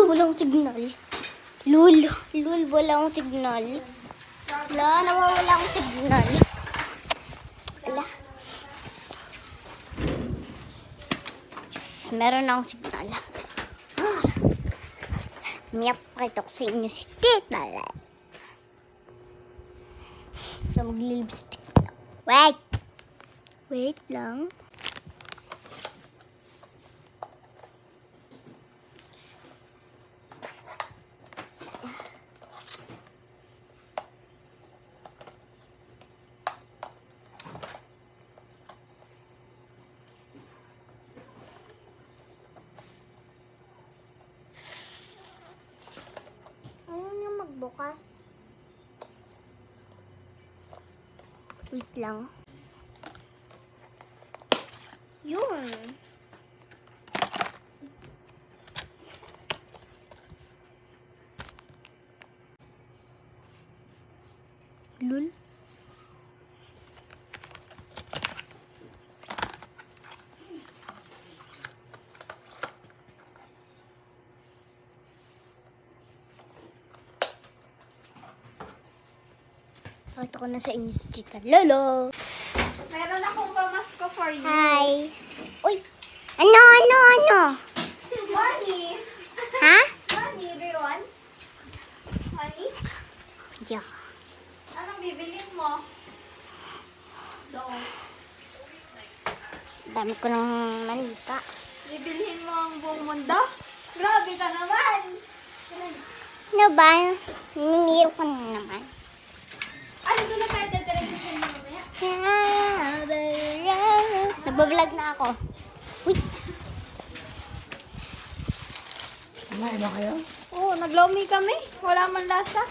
Walang signal. Lul, walang signal. Wala, nawawala akong signal. Wala. Diyos, meron akong signal. Miyak, pakita ko sa inyo si Tita. So, mag-lipstick na. Wait! Wait lang. Bukas. Wait lang. Yun. Lul. Pakita ko na sa inyo si Tita Lolo. Meron akong pamasko for you. Hi. Uy. Ano? Money. Ha? Money, do you want? Money? Yeah. Anong bibilin mo? Dos. Dami ko ng manika. Bibilhin mo ang buong mundo? Grabe ka naman. Ano ba? Nimiro ko na naman. Ano doon na tayo dadiretso sa inyo mamaya? Nagbablog na ako. Uy. Kumain ba kayo? Oo, naglomi kami. Wala man lasa.